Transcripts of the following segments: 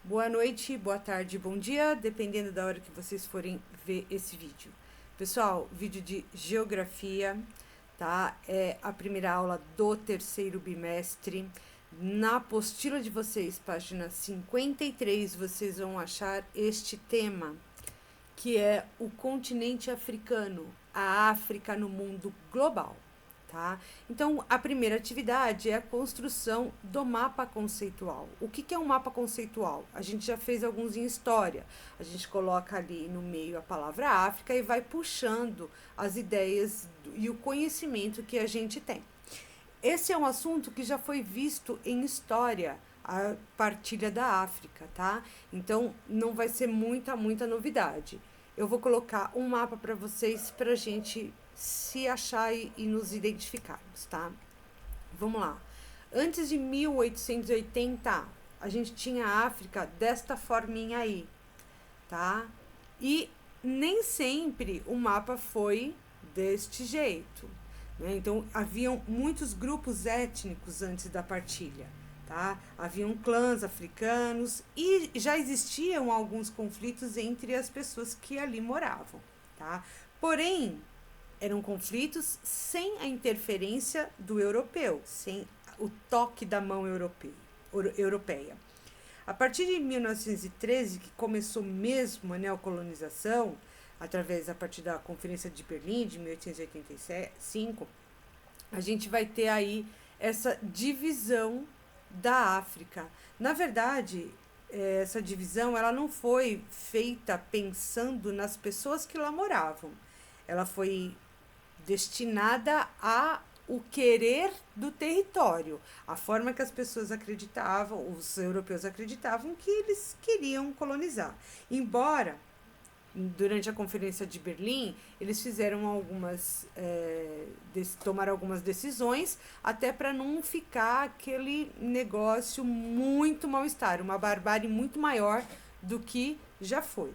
Boa noite, boa tarde, bom dia, dependendo da hora que vocês forem ver esse vídeo. Pessoal, vídeo de geografia, tá? É a primeira aula do terceiro bimestre. Na apostila de vocês, página 53, vocês vão achar este tema, que é o continente africano, a África no mundo global. Tá? Então, a primeira atividade é a construção do mapa conceitual. O que é um mapa conceitual? A gente já fez alguns em história. A gente coloca ali no meio a palavra África e vai puxando as ideias e o conhecimento que a gente tem. Esse é um assunto que já foi visto em história, a partilha da África, tá? Então, não vai ser muita novidade. Eu vou colocar um mapa para vocês para a gente se achar e nos identificarmos, tá? Vamos lá. Antes de 1880, a gente tinha a África desta forminha aí, tá? E nem sempre o mapa foi deste jeito, né? Então, haviam muitos grupos étnicos antes da partilha, tá? Haviam clãs africanos e já existiam alguns conflitos entre as pessoas que ali moravam, tá? Porém, eram conflitos sem a interferência do europeu, sem o toque da mão europeia. A partir de 1913, que começou mesmo a neocolonização, através a partir da Conferência de Berlim, de 1885, a gente vai ter aí essa divisão da África. Na verdade, essa divisão ela não foi feita pensando nas pessoas que lá moravam. Ela foi destinada a o querer do território, a forma que as pessoas acreditavam, os europeus acreditavam que eles queriam colonizar. Embora durante a Conferência de Berlim eles fizeram tomaram algumas decisões até para não ficar aquele negócio muito mal-estar, uma barbárie muito maior do que já foi,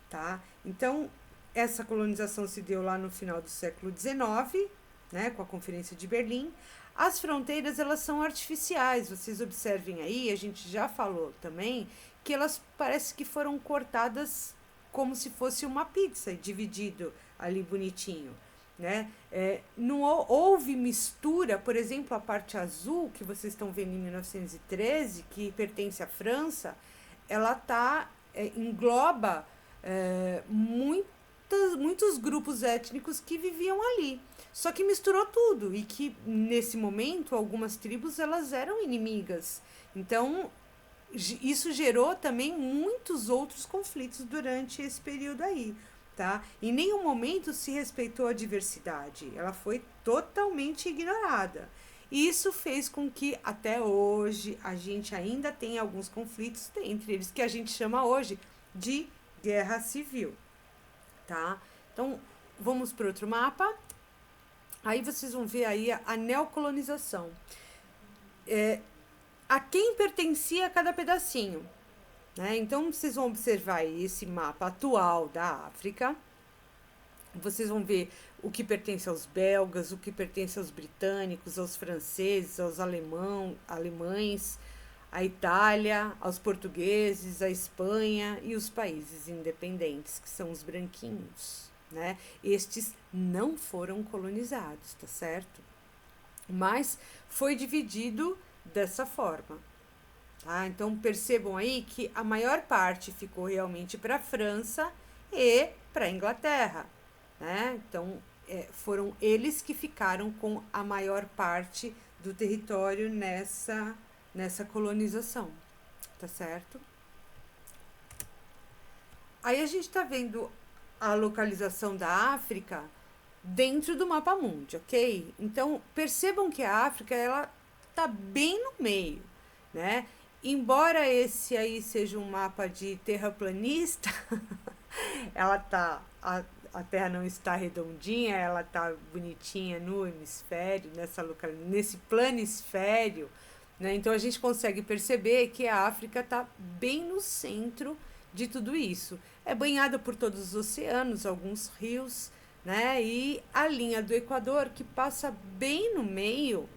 tá? Então essa colonização se deu lá no final do século XIX, né, com a Conferência de Berlim. As fronteiras, elas são artificiais. Vocês observem aí, a gente já falou também, que elas parece que foram cortadas como se fosse uma pizza, dividido ali bonitinho, né? Não houve mistura, por exemplo, a parte azul, que vocês estão vendo em 1913, que pertence à França, ela engloba muitos grupos étnicos que viviam ali. Só que misturou tudo e que nesse momento algumas tribos elas eram inimigas. Então isso gerou também muitos outros conflitos durante esse período aí, tá? Em nenhum momento se respeitou a diversidade. Ela foi totalmente ignorada. E isso fez com que até hoje a gente ainda tenha alguns conflitos, entre eles que a gente chama hoje de guerra civil. Tá? Então, vamos para outro mapa. Aí vocês vão ver aí a neocolonização. A quem pertencia cada pedacinho, né? Então, vocês vão observar esse mapa atual da África. Vocês vão ver o que pertence aos belgas, o que pertence aos britânicos, aos franceses, aos alemães, a Itália, aos portugueses, a Espanha e os países independentes, que são os branquinhos, né? Estes não foram colonizados, tá certo? Mas foi dividido dessa forma, tá? Então percebam aí que a maior parte ficou realmente para a França e para a Inglaterra, né? Então foram eles que ficaram com a maior parte do território nessa colonização, tá certo? Aí a gente está vendo a localização da África dentro do mapa mundi, ok? Então percebam que a África ela tá bem no meio, né? Embora esse aí seja um mapa de terraplanista, a Terra não está redondinha, ela está bonitinha no hemisfério, nesse planisfério, né? Então a gente consegue perceber que a África está bem no centro de tudo isso. É banhada por todos os oceanos, alguns rios, né? E a linha do Equador, que passa bem no meio,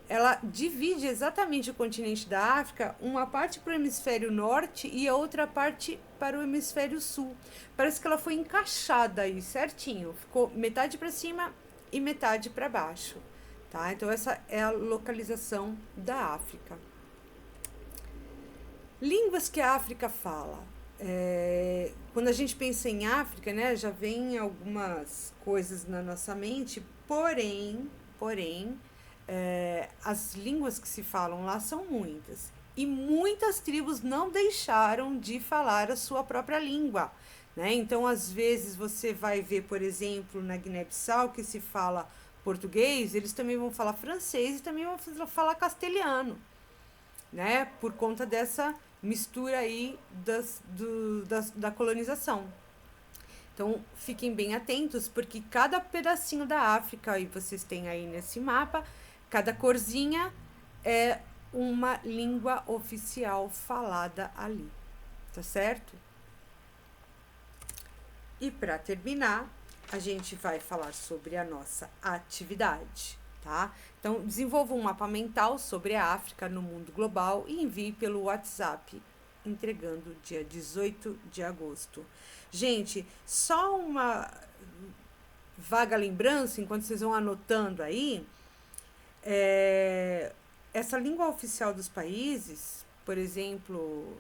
ela divide exatamente o continente da África, uma parte para o hemisfério norte e a outra parte para o hemisfério sul. Parece que ela foi encaixada aí certinho, ficou metade para cima e metade para baixo, tá? Então essa é a localização da África. Línguas que a África fala. Quando a gente pensa em África, né, já vem algumas coisas na nossa mente, porém, as línguas que se falam lá são muitas. E muitas tribos não deixaram de falar a sua própria língua, né? Então, às vezes, você vai ver, por exemplo, na Guiné-Bissau, que se fala português, eles também vão falar francês e também vão falar castelhano, né? Por conta dessa mistura aí da colonização. Então, fiquem bem atentos, porque cada pedacinho da África, e vocês têm aí nesse mapa, cada corzinha é uma língua oficial falada ali, tá certo? E para terminar, a gente vai falar sobre a nossa atividade, tá? Então, desenvolva um mapa mental sobre a África no mundo global e envie pelo WhatsApp, entregando dia 18 de agosto. Gente, só uma vaga lembrança, enquanto vocês vão anotando aí, essa língua oficial dos países, por exemplo,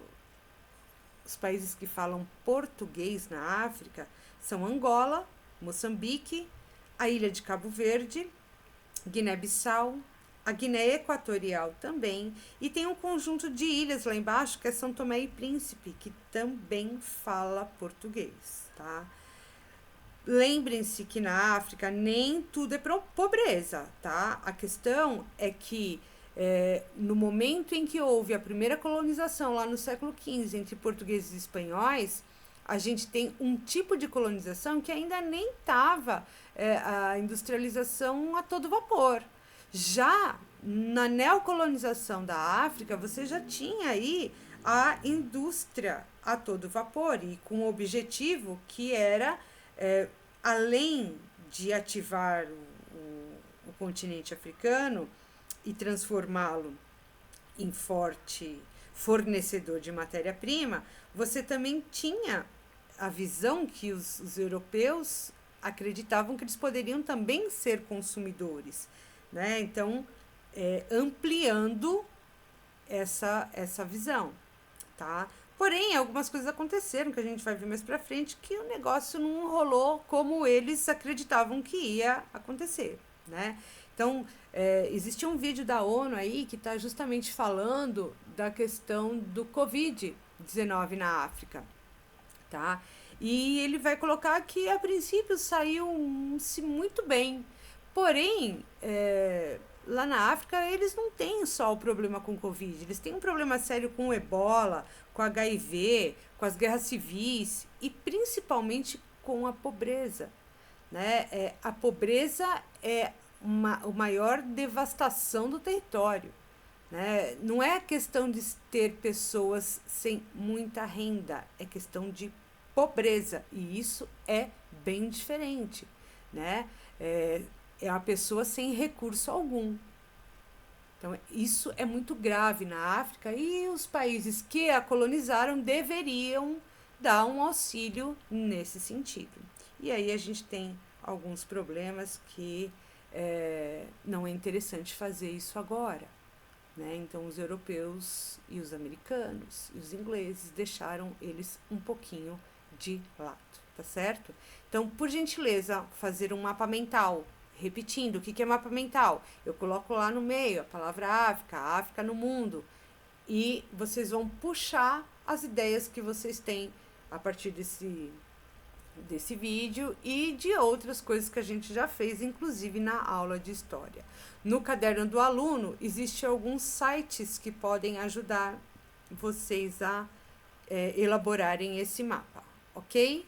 os países que falam português na África, são Angola, Moçambique, a ilha de Cabo Verde, Guiné-Bissau, a Guiné Equatorial também, e tem um conjunto de ilhas lá embaixo, que é São Tomé e Príncipe, que também fala português, tá? Lembrem-se que na África nem tudo é pobreza, tá? A questão é que no momento em que houve a primeira colonização, lá no século XV, entre portugueses e espanhóis, a gente tem um tipo de colonização que ainda nem estava a industrialização a todo vapor. Já na neocolonização da África, você já tinha aí a indústria a todo vapor e com o objetivo que era, além de ativar o continente africano e transformá-lo em forte fornecedor de matéria-prima, você também tinha a visão que os europeus acreditavam que eles poderiam também ser consumidores, né? Então, ampliando essa visão, tá? Porém, algumas coisas aconteceram, que a gente vai ver mais pra frente, que o negócio não rolou como eles acreditavam que ia acontecer, né? Então, existe um vídeo da ONU aí que está justamente falando da questão do Covid-19 na África, tá? E ele vai colocar que, a princípio, saiu-se muito bem. Porém, lá na África, eles não têm só o problema com Covid, eles têm um problema sério com o Ebola, com HIV, com as guerras civis e principalmente com a pobreza, né? A pobreza é a maior devastação do território, né? Não é questão de ter pessoas sem muita renda, é questão de pobreza, e isso é bem diferente, né? É a pessoa sem recurso algum. Então, isso é muito grave na África e os países que a colonizaram deveriam dar um auxílio nesse sentido. E aí a gente tem alguns problemas que não é interessante fazer isso agora, né? Então, os europeus e os americanos e os ingleses deixaram eles um pouquinho de lado, tá certo? Então, por gentileza, fazer um mapa mental. Repetindo, o que é mapa mental? Eu coloco lá no meio a palavra África, a África no mundo, e vocês vão puxar as ideias que vocês têm a partir desse vídeo e de outras coisas que a gente já fez, inclusive na aula de história. No caderno do aluno, existem alguns sites que podem ajudar vocês a elaborarem esse mapa, ok?